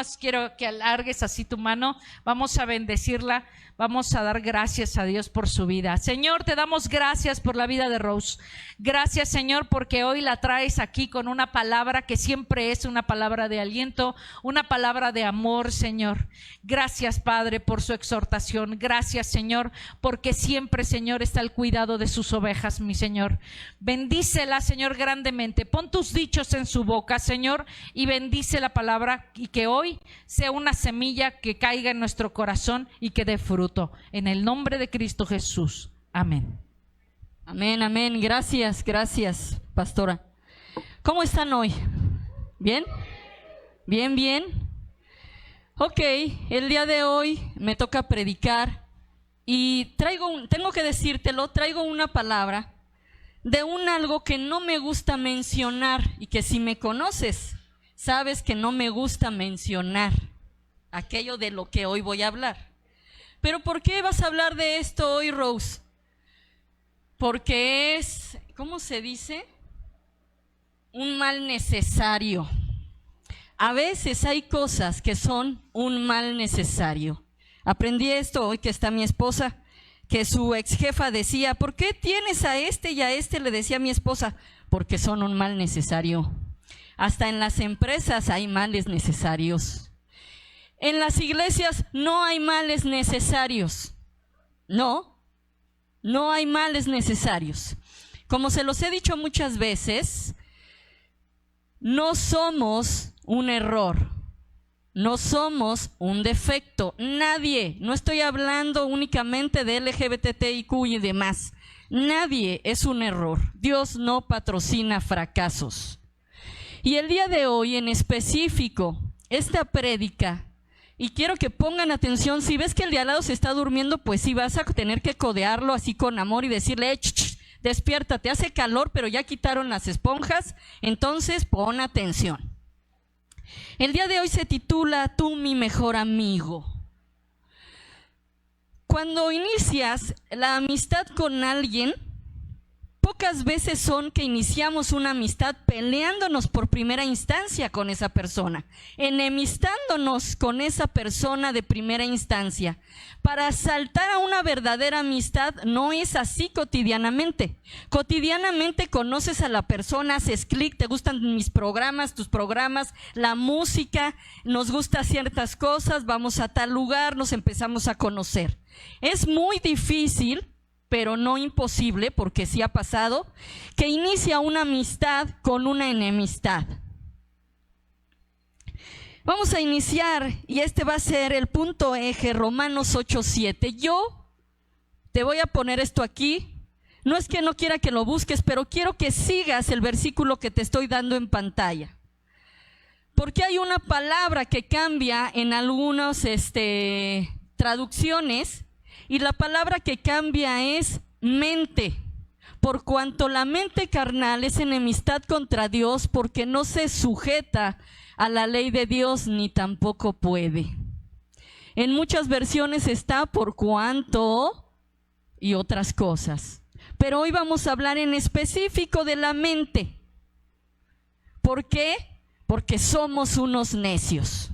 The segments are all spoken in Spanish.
más quiero que alargues así tu mano. Vamos a bendecirla. Vamos a dar gracias a Dios por su vida. Señor, te damos gracias por la vida de Rose. Gracias, Señor, porque hoy la traes aquí con una palabra que siempre es una palabra de aliento, una palabra de amor, Señor. Gracias, Padre, por su exhortación. Gracias, Señor, porque siempre, Señor, está al cuidado de sus ovejas, mi Señor. Bendícela, Señor, grandemente. Pon tus dichos en su boca, Señor, y bendice la palabra, y que hoy sea una semilla que caiga en nuestro corazón y que dé fruto. En el nombre de Cristo Jesús. Amén. Amén, amén. Gracias, gracias, pastora. ¿Cómo están hoy? ¿Bien? ¿Bien, bien? Ok, el día de hoy me toca predicar y tengo que decírtelo, traigo una palabra de algo que no me gusta mencionar y que si me conoces, sabes que no me gusta mencionar aquello de lo que hoy voy a hablar. Pero ¿por qué vas a hablar de esto hoy, Rose? Porque es, ¿cómo se dice? Un mal necesario. A veces hay cosas que son un mal necesario. Aprendí esto hoy que está mi esposa, que su ex jefa decía, ¿por qué tienes a este y a este? Le decía a mi esposa, porque son un mal necesario. Hasta en las empresas hay males necesarios. En las iglesias no hay males necesarios. No hay males necesarios. Como se los he dicho muchas veces, no somos un error, no somos un defecto. Nadie, no estoy hablando únicamente de LGBTIQ y demás. Nadie es un error. Dios no patrocina fracasos. Y el día de hoy en específico, esta prédica, y quiero que pongan atención, si ves que el de al lado se está durmiendo, pues sí vas a tener que codearlo así con amor y decirle, despiértate, hace calor, pero ya quitaron las esponjas, entonces pon atención. El día de hoy se titula Tú, mi mejor amigo. Cuando inicias la amistad con alguien, pocas veces son que iniciamos una amistad peleándonos por primera instancia con esa persona, enemistándonos con esa persona de primera instancia. Para saltar a una verdadera amistad no es así cotidianamente. Cotidianamente conoces a la persona, haces clic, te gustan mis programas, tus programas, la música, nos gustan ciertas cosas, vamos a tal lugar, nos empezamos a conocer. Es muy difícil, pero no imposible, porque sí ha pasado, que inicia una amistad con una enemistad. Vamos a iniciar, y este va a ser el punto eje, Romanos 8:7. Yo te voy a poner esto aquí. No es que no quiera que lo busques, pero quiero que sigas el versículo que te estoy dando en pantalla. Porque hay una palabra que cambia en algunas traducciones, y la palabra que cambia es mente. Por cuanto la mente carnal es enemistad contra Dios, porque no se sujeta a la ley de Dios, ni tampoco puede. En muchas versiones está por cuanto y otras cosas. Pero hoy vamos a hablar en específico de la mente. ¿Por qué? Porque somos unos necios.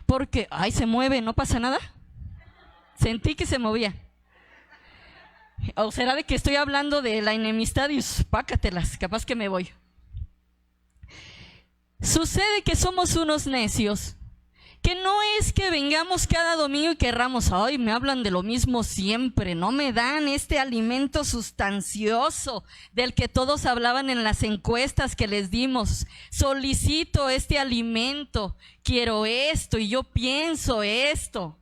Porque, ay, se mueve, ¿no pasa nada? Sentí que se movía. ¿O será de que estoy hablando de la enemistad y pácatelas, capaz que me voy? Sucede que somos unos necios, que no es que vengamos cada domingo y querramos, ay, me hablan de lo mismo siempre, no me dan este alimento sustancioso del que todos hablaban en las encuestas que les dimos. Solicito este alimento, quiero esto y yo pienso esto.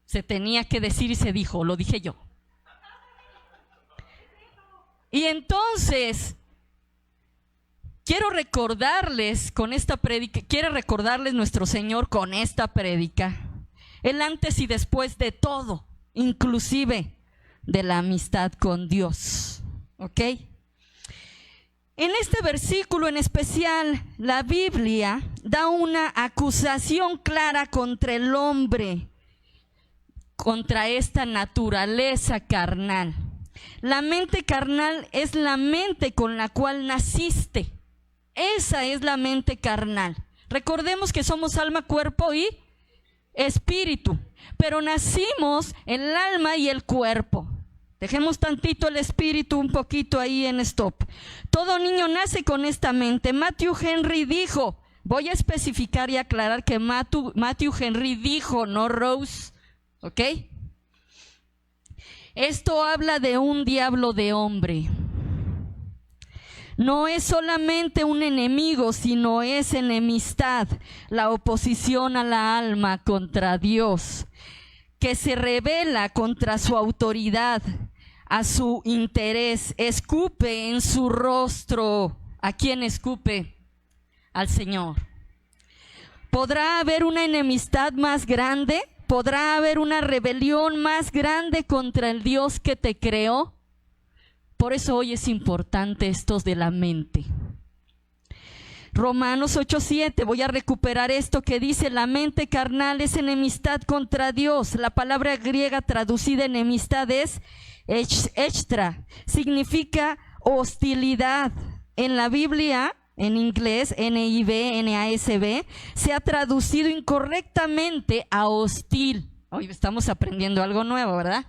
Se tenía que decir y se dijo, lo dije yo. Y entonces, quiero recordarles con esta prédica, quiere recordarles nuestro Señor con esta prédica, el antes y después de todo, inclusive de la amistad con Dios. ¿Ok? En este versículo en especial, la Biblia da una acusación clara contra el hombre, contra esta naturaleza carnal. La mente carnal es la mente con la cual naciste. Esa es la mente carnal. Recordemos que somos alma, cuerpo y espíritu, pero nacimos el alma y el cuerpo. Dejemos tantito el espíritu un poquito ahí en stop. Todo niño nace con esta mente. Matthew Henry dijo, voy a especificar y aclarar que Matthew Henry dijo, no Rose, ¿ok? Esto habla de un diablo de hombre. No es solamente un enemigo, sino es enemistad, la oposición a la alma contra Dios, que se rebela contra su autoridad, a su interés, escupe en su rostro. ¿A quién escupe? Al Señor. ¿Podrá haber una enemistad más grande? ¿Podrá haber una rebelión más grande contra el Dios que te creó? Por eso hoy es importante esto de la mente. Romanos 8:7, voy a recuperar esto que dice, la mente carnal es enemistad contra Dios. La palabra griega traducida enemistad es extra, significa hostilidad. En la Biblia, en inglés, NIV, se ha traducido incorrectamente a hostil. Hoy estamos aprendiendo algo nuevo, ¿verdad?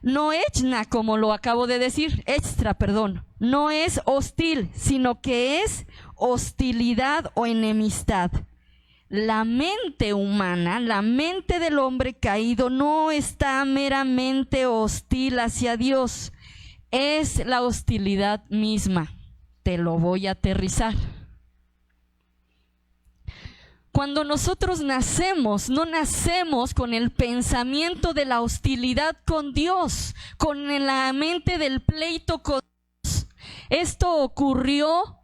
No extra, como lo acabo de decir, no es hostil, sino que es hostilidad o enemistad. La mente humana, la mente del hombre caído no está meramente hostil hacia Dios, es la hostilidad misma. Te lo voy a aterrizar. Cuando nosotros nacemos, no nacemos con el pensamiento de la hostilidad con Dios, con la mente del pleito con Dios. Esto ocurrió,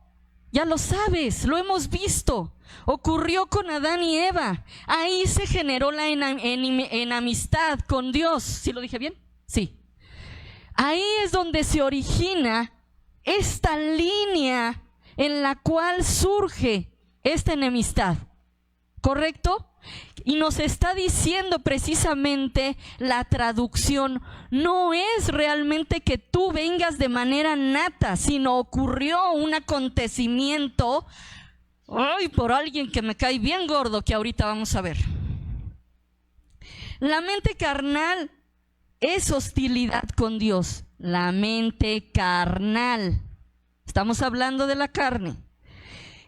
ya lo sabes, lo hemos visto, ocurrió con Adán y Eva. Ahí se generó la enemistad con Dios. ¿Sí lo dije bien? Sí. Ahí es donde se origina esta línea en la cual surge esta enemistad. ¿Correcto? Y nos está diciendo precisamente la traducción, no es realmente que tú vengas de manera nata, sino ocurrió un acontecimiento, por alguien que me cae bien gordo, que ahorita vamos a ver. La mente carnal es hostilidad con Dios, la mente carnal. Estamos hablando de la carne.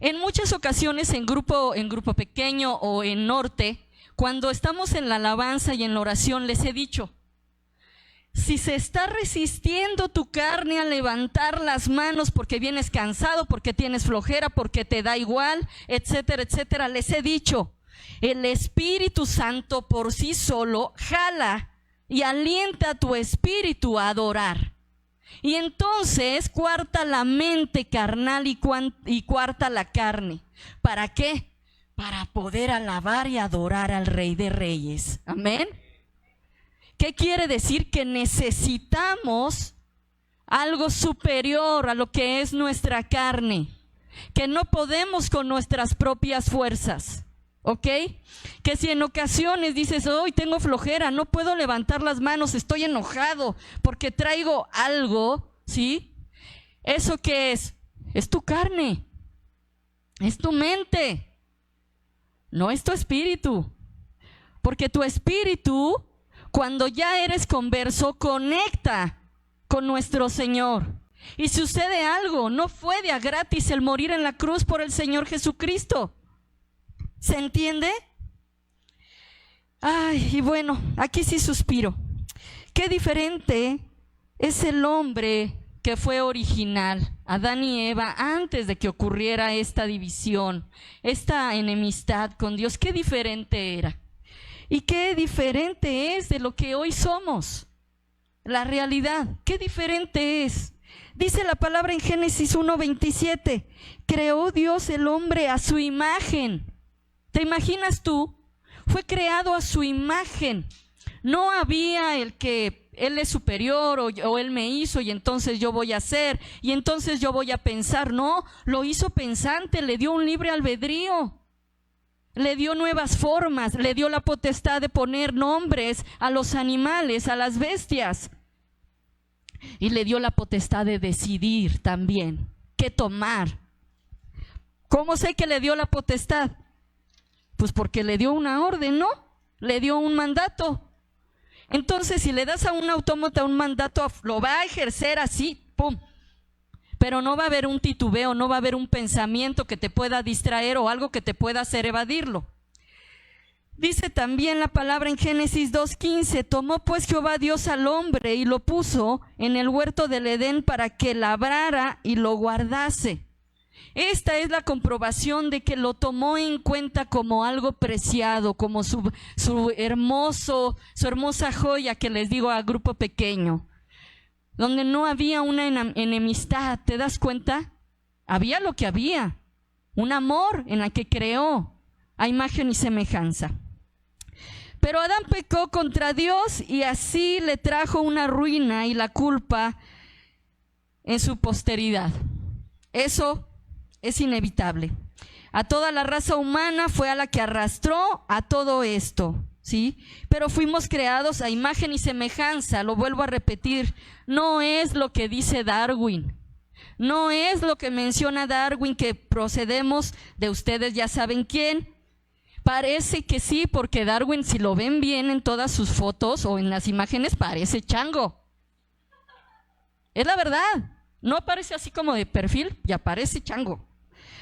En muchas ocasiones en grupo pequeño o en norte, cuando estamos en la alabanza y en la oración, les he dicho, si se está resistiendo tu carne a levantar las manos porque vienes cansado, porque tienes flojera, porque te da igual, etcétera, etcétera, les he dicho, el Espíritu Santo por sí solo jala y alienta a tu espíritu a adorar. Y entonces cuarta la mente carnal y cuarta la carne. ¿Para qué? Para poder alabar y adorar al Rey de Reyes. Amén. ¿Qué quiere decir? Que necesitamos algo superior a lo que es nuestra carne, que no podemos con nuestras propias fuerzas. ¿Ok? Que si en ocasiones dices, hoy tengo flojera, no puedo levantar las manos, estoy enojado porque traigo algo, ¿sí? ¿Eso qué es? Es tu carne, es tu mente, no es tu espíritu. Porque tu espíritu, cuando ya eres converso, conecta con nuestro Señor. Y sucede algo, no fue de a gratis el morir en la cruz por el Señor Jesucristo. ¿Se entiende? Ay, y bueno, aquí sí suspiro. Qué diferente es el hombre que fue original, Adán y Eva, antes de que ocurriera esta división, esta enemistad con Dios. Qué diferente era. Y qué diferente es de lo que hoy somos. La realidad, qué diferente es. Dice la palabra en Génesis 1:27, creó Dios el hombre a su imagen. ¿Te imaginas tú? Fue creado a su imagen. No había el que él es superior o él me hizo y entonces yo voy a hacer y entonces yo voy a pensar. No, lo hizo pensante, le dio un libre albedrío. Le dio nuevas formas, le dio la potestad de poner nombres a los animales, a las bestias. Y le dio la potestad de decidir también qué tomar. ¿Cómo sé que le dio la potestad? Pues porque le dio una orden, ¿no? Le dio un mandato. Entonces, si le das a un autómata un mandato, lo va a ejercer así, ¡pum! Pero no va a haber un titubeo, no va a haber un pensamiento que te pueda distraer o algo que te pueda hacer evadirlo. Dice también la palabra en Génesis 2:15, tomó pues Jehová Dios al hombre y lo puso en el huerto del Edén para que labrara y lo guardase. Esta es la comprobación de que lo tomó en cuenta como algo preciado, como su hermosa joya que les digo a grupo pequeño, donde no había una enemistad. ¿Te das cuenta? Había lo que había, un amor en la que creó a imagen y semejanza. Pero Adán pecó contra Dios y así le trajo una ruina y la culpa en su posteridad. Eso es inevitable. A toda la raza humana fue a la que arrastró a todo esto, ¿sí? Pero fuimos creados a imagen y semejanza, lo vuelvo a repetir, no es lo que dice Darwin, no es lo que menciona Darwin que procedemos de ustedes ya saben quién. Parece que sí, porque Darwin, si lo ven bien en todas sus fotos o en las imágenes, parece chango. Es la verdad, no aparece así como de perfil, ya parece chango.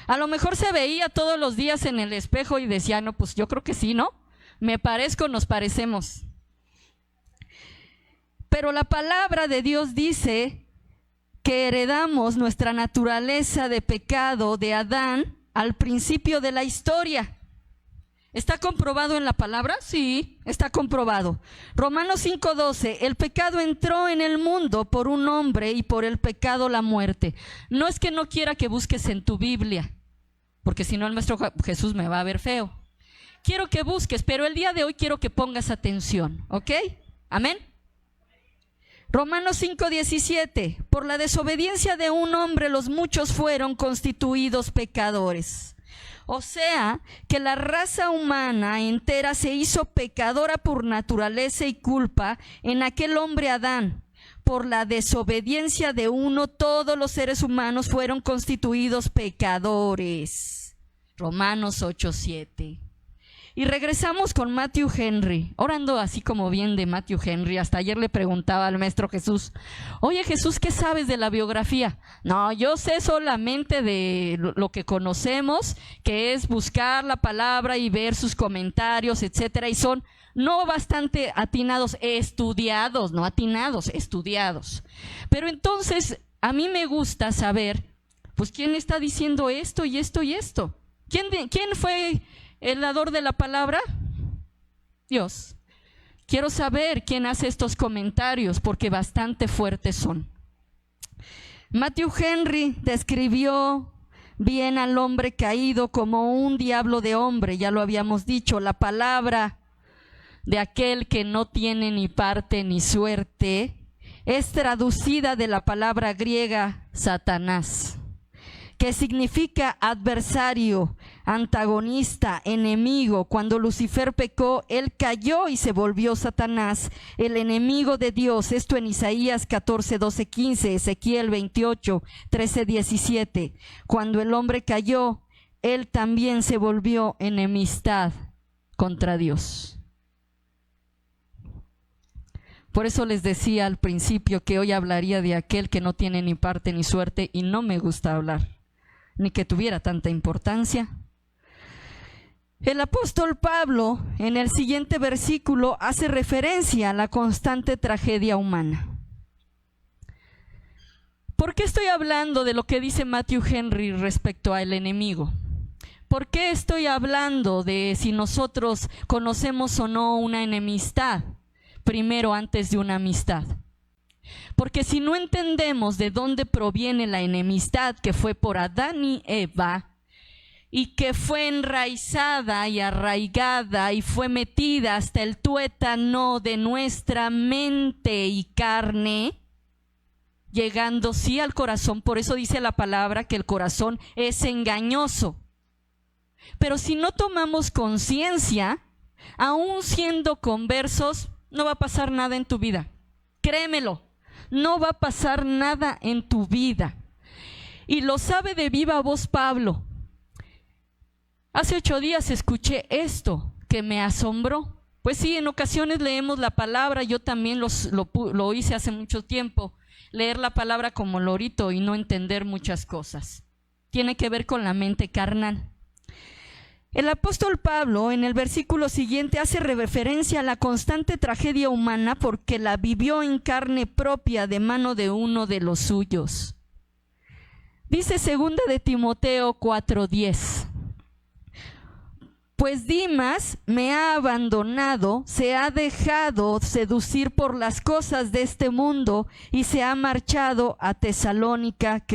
A lo mejor se veía todos los días en el espejo y decía, no, pues yo creo que sí, ¿no? Me parezco, nos parecemos. Pero la palabra de Dios dice que heredamos nuestra naturaleza de pecado de Adán al principio de la historia. ¿Está comprobado en la palabra? Sí, está comprobado. Romanos 5:12, el pecado entró en el mundo por un hombre y por el pecado la muerte. No es que no quiera que busques en tu Biblia, porque si no el maestro Jesús me va a ver feo. Quiero que busques, pero el día de hoy quiero que pongas atención, ¿ok? Amén. Romanos 5:17, por la desobediencia de un hombre los muchos fueron constituidos pecadores. O sea, que la raza humana entera se hizo pecadora por naturaleza y culpa en aquel hombre Adán. Por la desobediencia de uno, todos los seres humanos fueron constituidos pecadores. Romanos 8:7. Y regresamos con Matthew Henry, orando así como bien de Matthew Henry. Hasta ayer le preguntaba al maestro Jesús, oye Jesús, ¿qué sabes de la biografía? No, yo sé solamente de lo que conocemos, que es buscar la palabra y ver sus comentarios, etcétera, y son no bastante atinados, estudiados, no atinados, estudiados. Pero entonces a mí me gusta saber, pues, ¿quién está diciendo esto y esto y esto? ¿Quién fue el dador de la palabra? Dios. Quiero saber quién hace estos comentarios porque bastante fuertes son. Matthew Henry describió bien al hombre caído como un diablo de hombre, ya lo habíamos dicho. La palabra de aquel que no tiene ni parte ni suerte es traducida de la palabra griega Satanás, que significa adversario, antagonista, enemigo. Cuando Lucifer pecó, él cayó y se volvió Satanás, el enemigo de Dios. Esto en Isaías 14:12-15, Ezequiel 28:13-17. Cuando el hombre cayó, él también se volvió enemistad contra Dios. Por eso les decía al principio que hoy hablaría de aquel que no tiene ni parte ni suerte, y no me gusta hablar ni que tuviera tanta importancia. El apóstol Pablo en el siguiente versículo hace referencia a la constante tragedia humana. ¿Por qué estoy hablando de lo que dice Matthew Henry respecto al enemigo? ¿Por qué estoy hablando de si nosotros conocemos o no una enemistad primero antes de una amistad? Porque si no entendemos de dónde proviene la enemistad que fue por Adán y Eva y que fue enraizada y arraigada y fue metida hasta el tuétano de nuestra mente y carne, llegando sí al corazón, por eso dice la palabra que el corazón es engañoso. Pero si no tomamos conciencia, aún siendo conversos, no va a pasar nada en tu vida. Créemelo, no va a pasar nada en tu vida. Y lo sabe de viva voz Pablo. Hace 8 días escuché esto que me asombró. Pues sí, en ocasiones leemos la palabra, yo también lo hice hace mucho tiempo, leer la palabra como lorito y no entender muchas cosas. Tiene que ver con la mente carnal. El apóstol Pablo en el versículo siguiente hace referencia a la constante tragedia humana porque la vivió en carne propia de mano de uno de los suyos. Dice 2 de Timoteo 4:10. Pues Dimas me ha abandonado, se ha dejado seducir por las cosas de este mundo y se ha marchado a Tesalónica.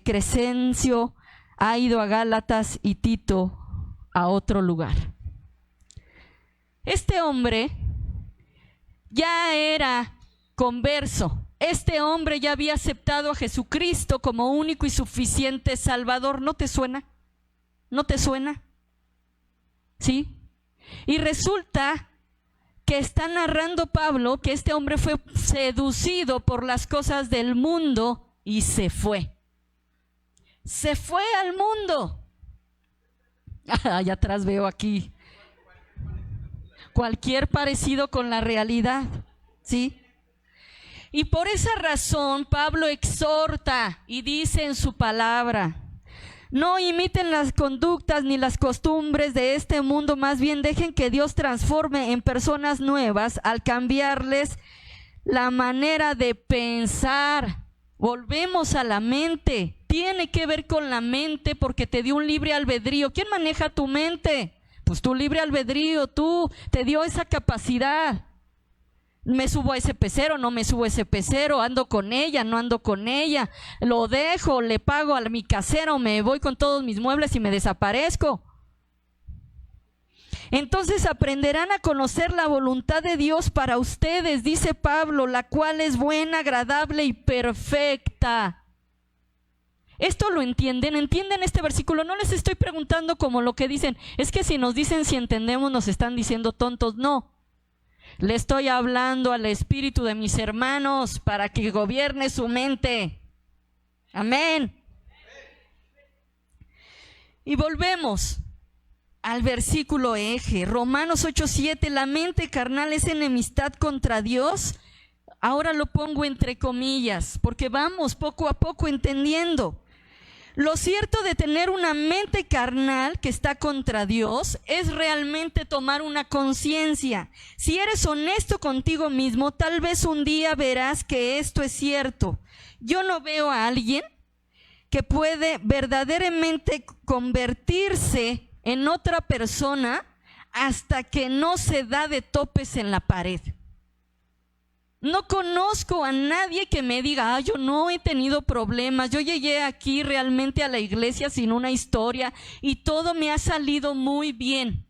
Crescencio ha ido a Gálatas y Tito a otro lugar. Este hombre ya era converso. Este hombre ya había aceptado a Jesucristo como único y suficiente Salvador. ¿No te suena? ¿No te suena? ¿Sí? Y resulta que está narrando Pablo que este hombre fue seducido por las cosas del mundo y se fue. Se fue al mundo. Allá atrás veo aquí cualquier parecido con la realidad, ¿sí? Y por esa razón Pablo exhorta y dice en su palabra: no imiten las conductas ni las costumbres de este mundo, más bien dejen que Dios transforme en personas nuevas al cambiarles la manera de pensar. Volvemos a la mente. Tiene que ver con la mente porque te dio un libre albedrío. ¿Quién maneja tu mente? Pues tu libre albedrío, tú te dio esa capacidad. Me subo a ese pecero, no me subo a ese pecero, ando con ella, no ando con ella, lo dejo, le pago a mi casero, me voy con todos mis muebles y me desaparezco. Entonces aprenderán a conocer la voluntad de Dios para ustedes, dice Pablo, la cual es buena, agradable y perfecta. Esto lo entienden este versículo. No les estoy preguntando como lo que dicen, es que si nos dicen si entendemos nos están diciendo tontos. No, le estoy hablando al espíritu de mis hermanos para que gobierne su mente. Amén. Y volvemos al versículo eje, Romanos 8:7, la mente carnal es enemistad contra Dios. Ahora lo pongo entre comillas, porque vamos poco a poco entendiendo. Lo cierto de tener una mente carnal que está contra Dios es realmente tomar una conciencia. Si eres honesto contigo mismo, tal vez un día verás que esto es cierto. Yo no veo a alguien que puede verdaderamente convertirse en otra persona hasta que no se da de topes en la pared. No conozco a nadie que me diga, yo no he tenido problemas, yo llegué aquí realmente a la iglesia sin una historia y todo me ha salido muy bien.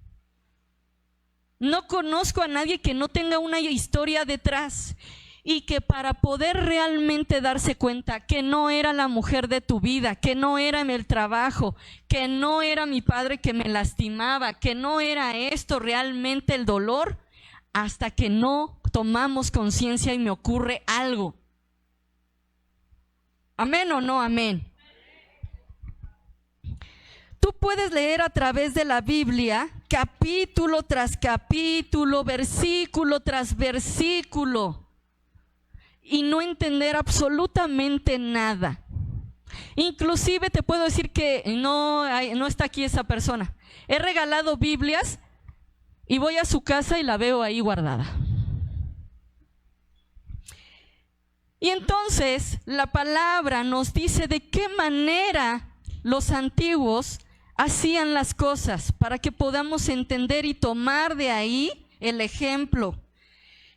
No conozco a nadie que no tenga una historia detrás y que para poder realmente darse cuenta que no era la mujer de tu vida, que no era el trabajo, que no era mi padre que me lastimaba, que no era esto realmente el dolor, hasta que no tomamos conciencia y me ocurre algo. ¿Amén o no amén? Tú puedes leer a través de la Biblia capítulo tras capítulo, versículo tras versículo y no entender absolutamente nada. Inclusive te puedo decir que no está aquí esa persona. He regalado Biblias y voy a su casa y la veo ahí guardada. Y entonces la palabra nos dice de qué manera los antiguos hacían las cosas para que podamos entender y tomar de ahí el ejemplo.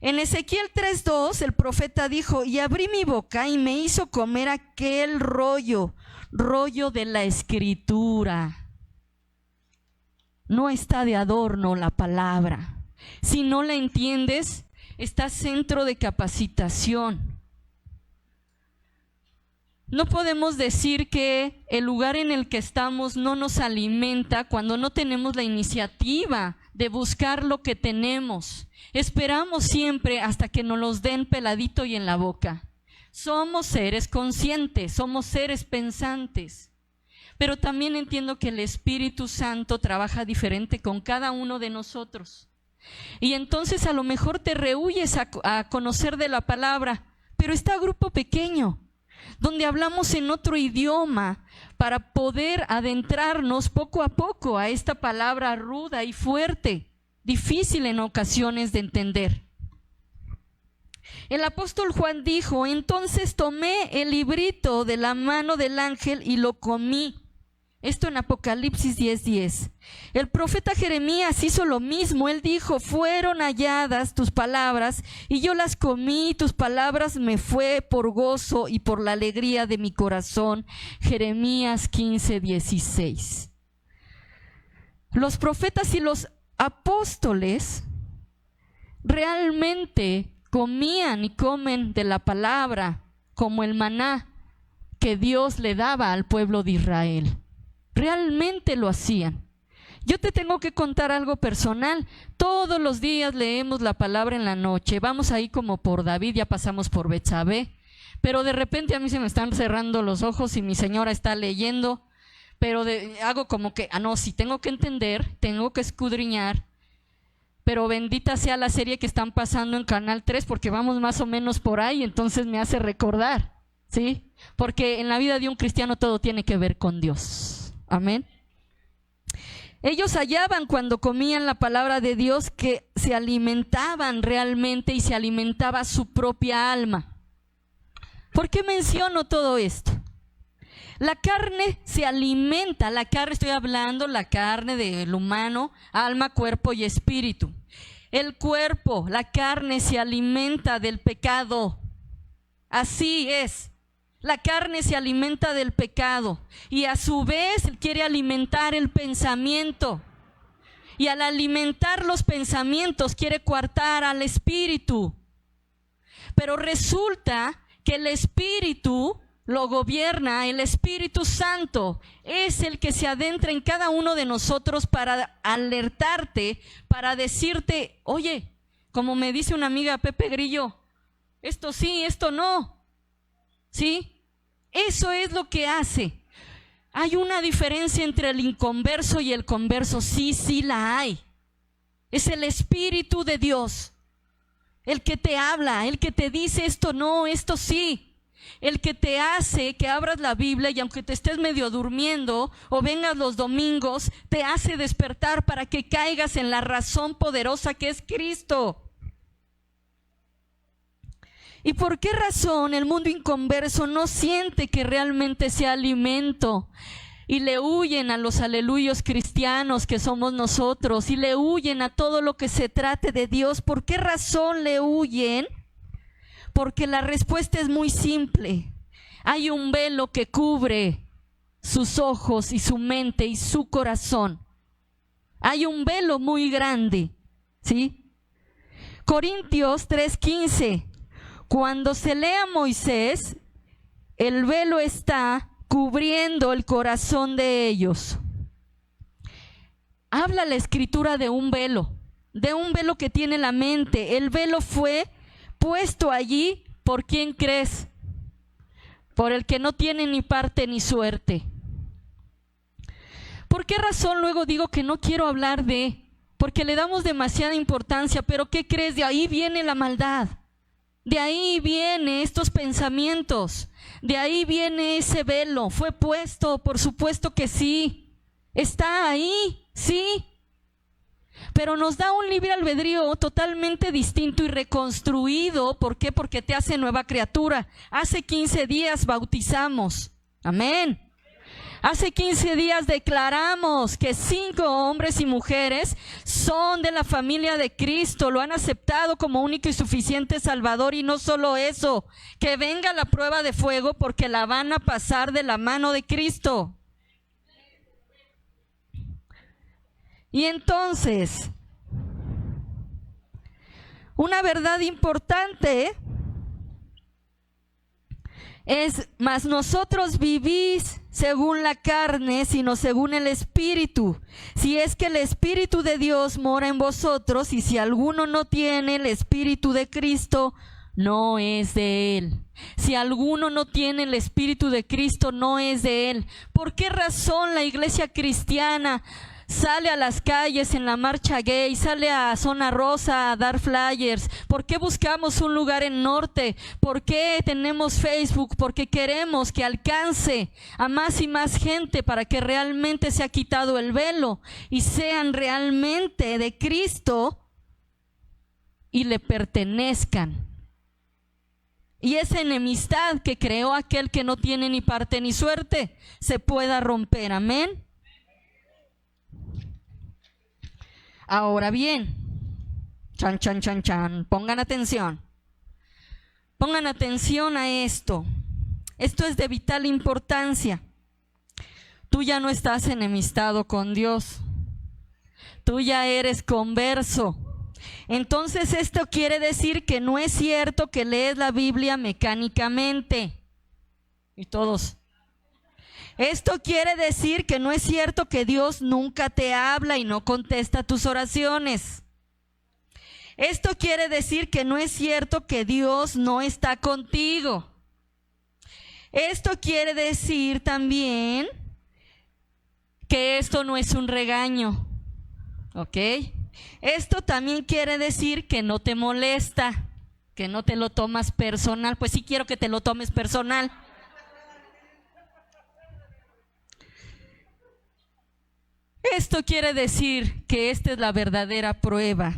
En Ezequiel 3:2 el profeta dijo: y abrí mi boca y me hizo comer aquel rollo de la escritura. No está de adorno la palabra. Si no la entiendes, está centro de capacitación. No podemos decir que el lugar en el que estamos no nos alimenta cuando no tenemos la iniciativa de buscar lo que tenemos. Esperamos siempre hasta que nos los den peladito y en la boca. Somos seres conscientes, somos seres pensantes. pero también entiendo que el Espíritu Santo trabaja diferente con cada uno de nosotros. Y entonces a lo mejor te rehuyes a conocer de la palabra, pero está grupo pequeño, donde hablamos en otro idioma para poder adentrarnos poco a poco a esta palabra ruda y fuerte, difícil en ocasiones de entender. El apóstol Juan dijo: entonces tomé el librito de la mano del ángel y lo comí. Esto en Apocalipsis 10:10. El profeta Jeremías hizo lo mismo. Él dijo: fueron halladas tus palabras y yo las comí, tus palabras me fue por gozo y por la alegría de mi corazón. Jeremías 15:16. Los profetas y los apóstoles realmente comían y comen de la palabra como el maná que Dios le daba al pueblo de Israel. Realmente lo hacían. Yo te tengo que contar algo personal. Todos los días leemos la palabra en la noche. Vamos ahí como por David, ya pasamos por Betsabé, pero de repente a mí se me están cerrando los ojos y mi señora está leyendo, pero hago como que, no, sí tengo que entender, tengo que escudriñar. Pero bendita sea la serie que están pasando en Canal 3, porque vamos más o menos por ahí, entonces me hace recordar, ¿sí? Porque en la vida de un cristiano todo tiene que ver con Dios. Amén. Ellos hallaban cuando comían la palabra de Dios que se alimentaban realmente y se alimentaba su propia alma. ¿Por qué menciono todo esto? La carne se alimenta, la carne, estoy hablando, la carne del humano, alma, cuerpo y espíritu. El cuerpo, la carne se alimenta del pecado. Así es. La carne se alimenta del pecado y a su vez quiere alimentar el pensamiento. Y al alimentar los pensamientos quiere coartar al espíritu. Pero resulta que el espíritu lo gobierna, el Espíritu Santo es el que se adentra en cada uno de nosotros para alertarte, para decirte: oye, como me dice una amiga, Pepe Grillo, esto sí, esto no. ¿Sí? Eso es lo que hace. ¿Hay una diferencia entre el inconverso y el converso? Sí, sí la hay. Es el Espíritu de Dios el que te habla, el que te dice esto no, esto sí. El que te hace que abras la Biblia y aunque te estés medio durmiendo o vengas los domingos, te hace despertar para que caigas en la razón poderosa que es Cristo. ¿Y por qué razón el mundo inconverso no siente que realmente sea alimento? Y le huyen a los aleluyos cristianos que somos nosotros, y le huyen a todo lo que se trate de Dios. ¿Por qué razón le huyen? Porque la respuesta es muy simple. Hay un velo que cubre sus ojos y su mente y su corazón. Hay un velo muy grande, ¿sí? Corintios 3:15. Cuando se lee a Moisés, el velo está cubriendo el corazón de ellos. Habla la escritura de un velo que tiene la mente. El velo fue puesto allí, ¿por quién crees? Por el que no tiene ni parte ni suerte. ¿Por qué razón luego digo que no quiero hablar de? Porque le damos demasiada importancia, pero ¿qué crees? De ahí viene la maldad, de ahí vienen estos pensamientos, de ahí viene ese velo. ¿Fue puesto? Por supuesto que sí, está ahí, sí. Pero nos da un libre albedrío totalmente distinto y reconstruido. ¿Por qué? Porque te hace nueva criatura. Hace 15 días bautizamos. Amén. Hace 15 días declaramos que 5 hombres y mujeres son de la familia de Cristo. Lo han aceptado como único y suficiente Salvador. Y no solo eso, que venga la prueba de fuego porque la van a pasar de la mano de Cristo. Y entonces, una verdad importante es: mas nosotros vivís según la carne, sino según el Espíritu. Si es que el Espíritu de Dios mora en vosotros, y si alguno no tiene el Espíritu de Cristo, no es de Él. Si alguno no tiene el Espíritu de Cristo, no es de Él. ¿Por qué razón la iglesia cristiana sale a las calles en la marcha gay, sale a Zona Rosa a dar flyers? ¿Por qué buscamos un lugar en Norte? ¿Por qué tenemos Facebook? Porque queremos que alcance a más y más gente para que realmente se ha quitado el velo y sean realmente de Cristo y le pertenezcan. Y esa enemistad que creó aquel que no tiene ni parte ni suerte se pueda romper. Amén. Ahora bien, chan, chan, chan, chan, pongan atención. Pongan atención a esto. Esto es de vital importancia. Tú ya no estás enemistado con Dios. Tú ya eres converso. Entonces esto quiere decir que no es cierto que lees la Biblia mecánicamente. Y todos. Esto quiere decir que no es cierto que Dios nunca te habla y no contesta tus oraciones. Esto quiere decir que no es cierto que Dios no está contigo. Esto quiere decir también que esto no es un regaño. ¿Ok? Esto también quiere decir que no te molesta, que no te lo tomas personal. Pues sí quiero que te lo tomes personal. Esto quiere decir que esta es la verdadera prueba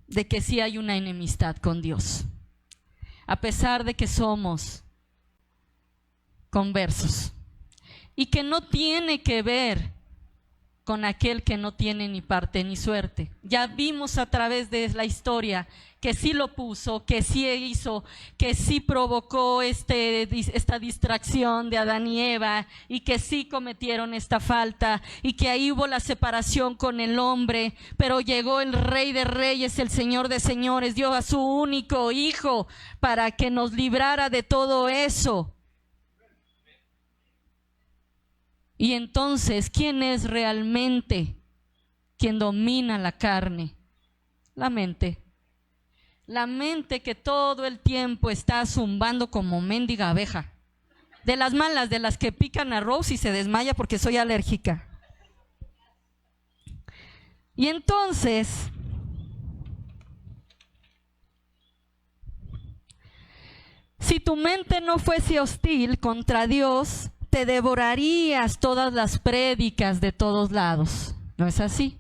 de que sí hay una enemistad con Dios. A pesar de que somos conversos. Y que no tiene que ver con aquel que no tiene ni parte ni suerte. Ya vimos a través de la historia que sí lo puso, que sí hizo, que sí provocó esta distracción de Adán y Eva, y que sí cometieron esta falta, y que ahí hubo la separación con el hombre, pero llegó el Rey de Reyes, el Señor de Señores, dio a su único Hijo para que nos librara de todo eso. Y entonces, ¿quién es realmente quien domina la carne? La mente. La mente que todo el tiempo está zumbando como mendiga abeja. De las malas, de las que pican a Rose y se desmaya porque soy alérgica. Y entonces, si tu mente no fuese hostil contra Dios, te devorarías todas las prédicas de todos lados. ¿No es así?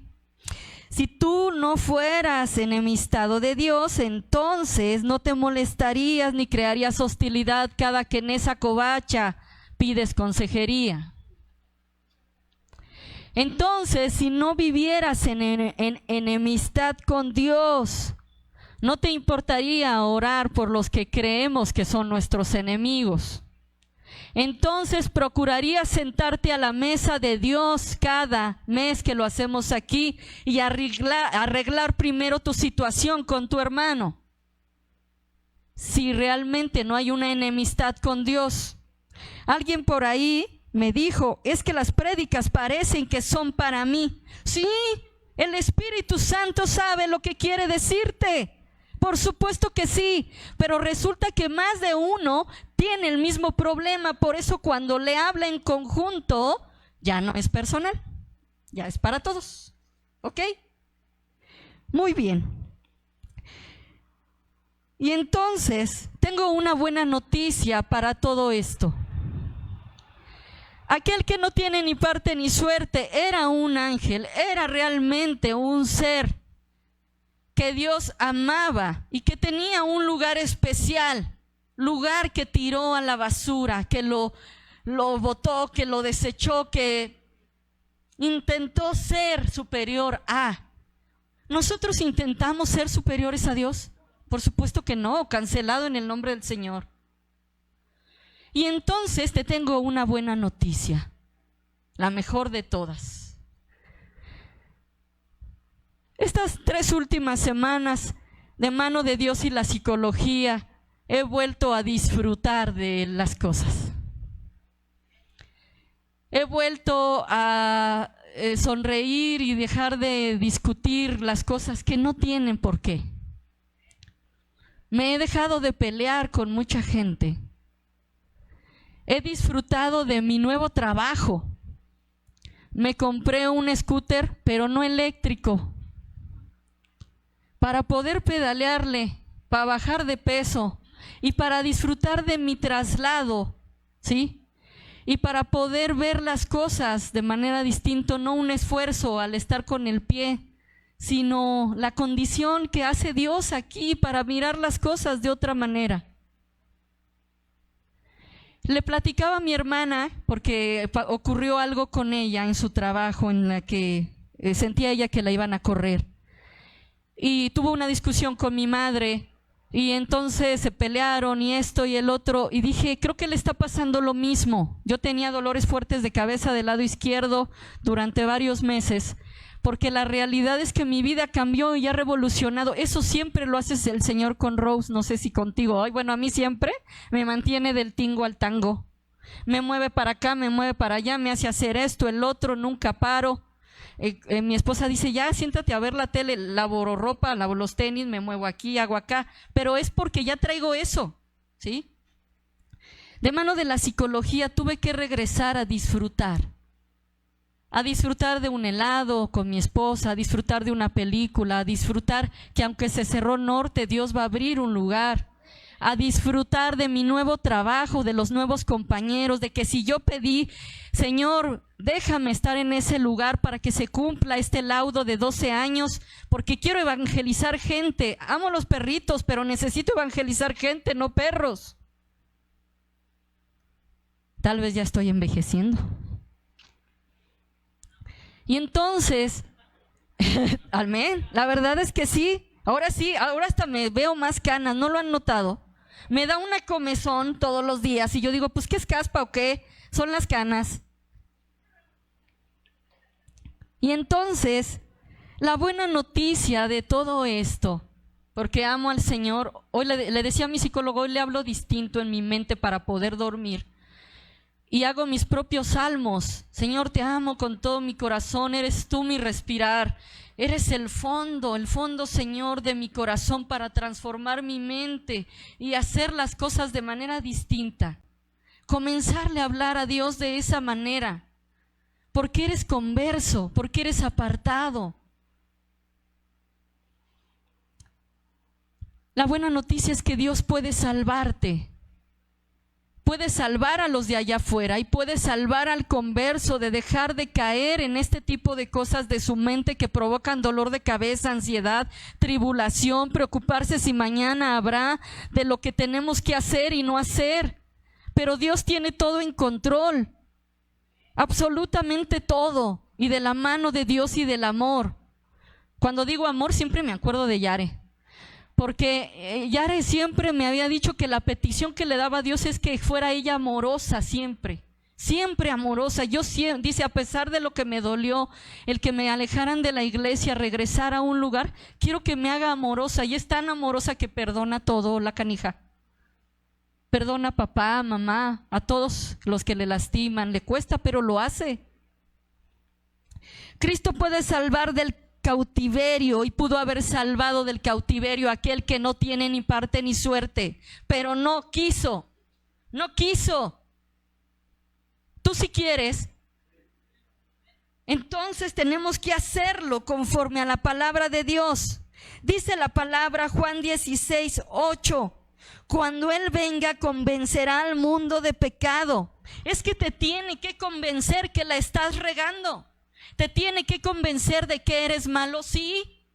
Si tú no fueras enemistado de Dios, entonces no te molestarías ni crearías hostilidad cada que en esa covacha pides consejería. Entonces, si no vivieras en enemistad con Dios, no te importaría orar por los que creemos que son nuestros enemigos. Entonces procurarías sentarte a la mesa de Dios cada mes que lo hacemos aquí y arreglar primero tu situación con tu hermano. Si realmente no hay una enemistad con Dios. Alguien por ahí me dijo, es que las prédicas parecen que son para mí. Sí, el Espíritu Santo sabe lo que quiere decirte. Por supuesto que sí, pero resulta que más de uno tiene el mismo problema. Por eso cuando le habla en conjunto, ya no es personal, ya es para todos. ¿Ok? Muy bien. Y entonces, tengo una buena noticia para todo esto. Aquel que no tiene ni parte ni suerte era un ángel, era realmente un ser que Dios amaba y que tenía un lugar especial, lugar que tiró a la basura, que lo botó, que lo desechó, que intentó ser superior a. ¿Nosotros intentamos ser superiores a Dios? Por supuesto que no, cancelado en el nombre del Señor. Y entonces te tengo una buena noticia, la mejor de todas. Estas 3 últimas semanas, de mano de Dios y la psicología, he vuelto a disfrutar de las cosas. He vuelto a sonreír y dejar de discutir las cosas que no tienen por qué. Me he dejado de pelear con mucha gente. He disfrutado de mi nuevo trabajo. Me compré un scooter, pero no eléctrico, para poder pedalearle, para bajar de peso y para disfrutar de mi traslado, ¿sí? Y para poder ver las cosas de manera distinta, no un esfuerzo al estar con el pie, sino la condición que hace Dios aquí para mirar las cosas de otra manera. Le platicaba a mi hermana, porque ocurrió algo con ella en su trabajo en la que sentía ella que la iban a correr. Y tuvo una discusión con mi madre y entonces se pelearon y esto y el otro. Y dije, creo que le está pasando lo mismo. Yo tenía dolores fuertes de cabeza del lado izquierdo durante varios meses, porque la realidad es que mi vida cambió y ha revolucionado. Eso siempre lo hace el Señor con Rose, no sé si contigo. Ay, bueno, a mí siempre me mantiene del tingo al tango. Me mueve para acá, me mueve para allá, me hace hacer esto, el otro, nunca paro. Mi esposa dice, ya siéntate a ver la tele, lavo ropa, lavo los tenis, me muevo aquí, hago acá. Pero es porque ya traigo eso, ¿sí? De mano de la psicología tuve que regresar a disfrutar de un helado con mi esposa, a disfrutar de una película, a disfrutar que aunque se cerró Norte, Dios va a abrir un lugar, a disfrutar de mi nuevo trabajo, de los nuevos compañeros, de que si yo pedí, Señor, déjame estar en ese lugar para que se cumpla este laudo de 12 años, porque quiero evangelizar gente. Amo los perritos, pero necesito evangelizar gente, no perros. Tal vez ya estoy envejeciendo. Y entonces, amén, la verdad es que sí, ahora hasta me veo más canas, ¿no lo han notado? Me da una comezón todos los días y yo digo, pues ¿qué es caspa o qué? Son las canas. Y entonces, la buena noticia de todo esto, porque amo al Señor, hoy le decía a mi psicólogo, hoy le hablo distinto en mi mente para poder dormir. Y hago mis propios salmos. Señor, te amo con todo mi corazón, eres tú mi respirar, eres el fondo, Señor, de mi corazón para transformar mi mente y hacer las cosas de manera distinta. Comenzarle a hablar a Dios de esa manera, porque eres converso, porque eres apartado. La buena noticia es que Dios puede salvarte. Puede salvar a los de allá afuera y puede salvar al converso de dejar de caer en este tipo de cosas de su mente que provocan dolor de cabeza, ansiedad, tribulación, preocuparse si mañana habrá, de lo que tenemos que hacer y no hacer. Pero Dios tiene todo en control, absolutamente todo, y de la mano de Dios y del amor. Cuando digo amor siempre me acuerdo de Yare. Porque Yare siempre me había dicho que la petición que le daba a Dios es que fuera ella amorosa siempre, siempre amorosa. Dice, a pesar de lo que me dolió, el que me alejaran de la iglesia, regresar a un lugar, quiero que me haga amorosa. Y es tan amorosa que perdona todo, la canija. Perdona a papá, mamá, a todos los que le lastiman, le cuesta, pero lo hace. Cristo puede salvar del cautiverio y pudo haber salvado del cautiverio a aquel que no tiene ni parte ni suerte, pero no quiso. Tú si quieres, entonces tenemos que hacerlo conforme a la palabra de Dios. Dice la palabra, Juan 16:8, cuando Él venga convencerá al mundo de pecado. Es que te tiene que convencer que la estás regando. Te tiene que convencer de que eres malo, sí.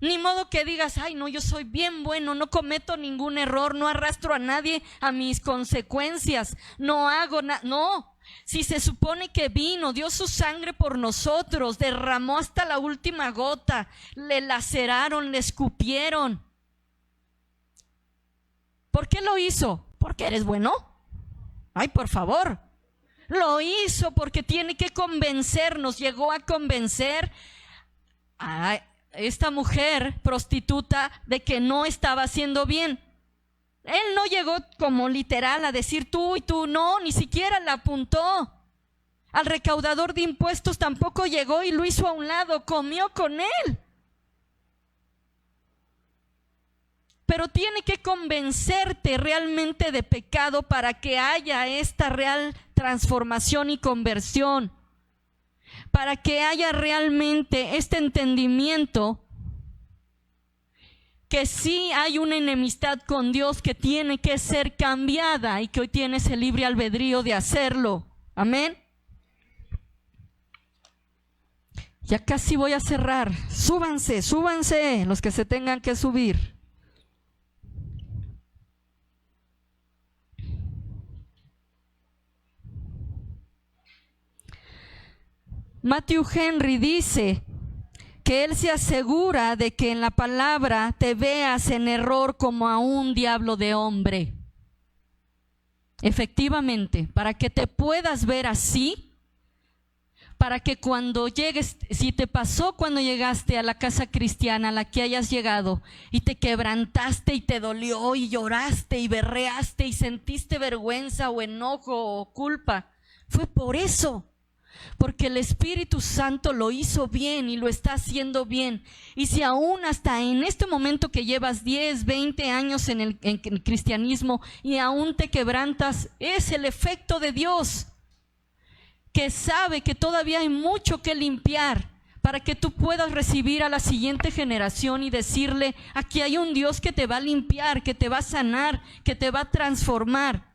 Ni modo que digas, ay no, yo soy bien bueno, no cometo ningún error, no arrastro a nadie a mis consecuencias, no hago nada. No, si se supone que vino, dio su sangre por nosotros, derramó hasta la última gota, le laceraron, le escupieron. ¿Por qué lo hizo? ¿Porque eres bueno? Ay, por favor. Lo hizo porque tiene que convencernos. Llegó a convencer a esta mujer prostituta de que no estaba haciendo bien. Él no llegó como literal a decir tú y tú, no, ni siquiera la apuntó. Al recaudador de impuestos tampoco llegó y lo hizo a un lado, comió con él. pero tiene que convencerte realmente de pecado para que haya esta real transformación y conversión, para que haya realmente este entendimiento que sí hay una enemistad con Dios que tiene que ser cambiada y que hoy tienes el libre albedrío de hacerlo. Amén. Ya casi voy a cerrar. Súbanse, súbanse los que se tengan que subir. Matthew Henry dice que él se asegura de que en la palabra te veas en error como a un diablo de hombre. Efectivamente, para que te puedas ver así, para que cuando llegues, si te pasó cuando llegaste a la casa cristiana a la que hayas llegado y te quebrantaste y te dolió y lloraste y berreaste y sentiste vergüenza o enojo o culpa, fue por eso. Porque el Espíritu Santo lo hizo bien y lo está haciendo bien. Y si aún hasta en este momento que llevas 10, 20 años en el cristianismo y aún te quebrantas, es el efecto de Dios, que sabe que todavía hay mucho que limpiar para que tú puedas recibir a la siguiente generación y decirle: aquí hay un Dios que te va a limpiar, que te va a sanar, que te va a transformar.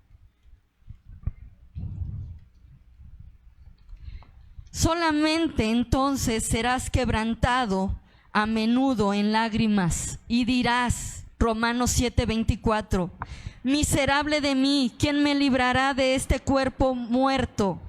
Solamente entonces serás quebrantado a menudo en lágrimas y dirás, Romanos 7:24, miserable de mí, ¿quién me librará de este cuerpo muerto?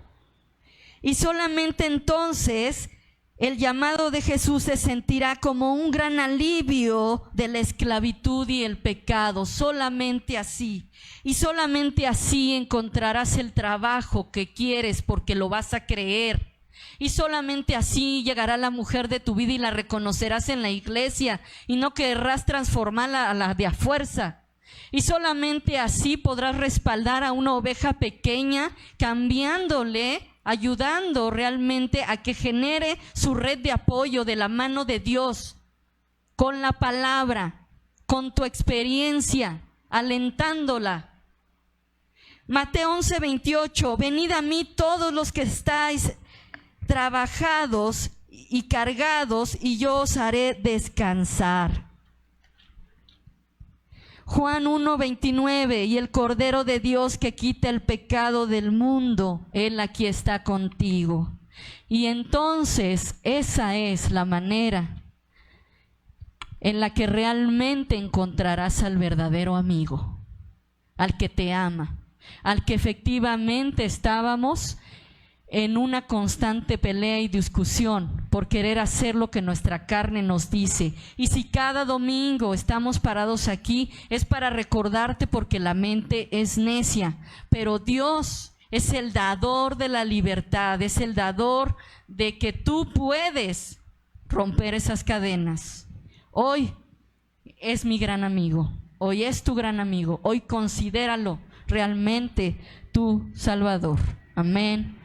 Y solamente entonces el llamado de Jesús se sentirá como un gran alivio de la esclavitud y el pecado. Solamente así. Y solamente así encontrarás el trabajo que quieres porque lo vas a creer. Y solamente así llegará la mujer de tu vida y la reconocerás en la iglesia y no querrás transformarla a la de a fuerza. Y solamente así podrás respaldar a una oveja pequeña, cambiándole, ayudando realmente a que genere su red de apoyo de la mano de Dios, con la palabra, con tu experiencia, alentándola. Mateo 11:28, venid a mí todos los que estáis trabajados y cargados y yo os haré descansar. Juan 1:29, y el Cordero de Dios que quita el pecado del mundo, Él aquí está contigo. Y entonces esa es la manera en la que realmente encontrarás al verdadero amigo, al que te ama, al que efectivamente estábamos en una constante pelea y discusión por querer hacer lo que nuestra carne nos dice. Y si cada domingo estamos parados aquí, es para recordarte, porque la mente es necia, pero Dios es el dador de la libertad, es el dador de que tú puedes romper esas cadenas. Hoy es mi gran amigo, hoy es tu gran amigo, hoy considéralo realmente tu Salvador. Amén.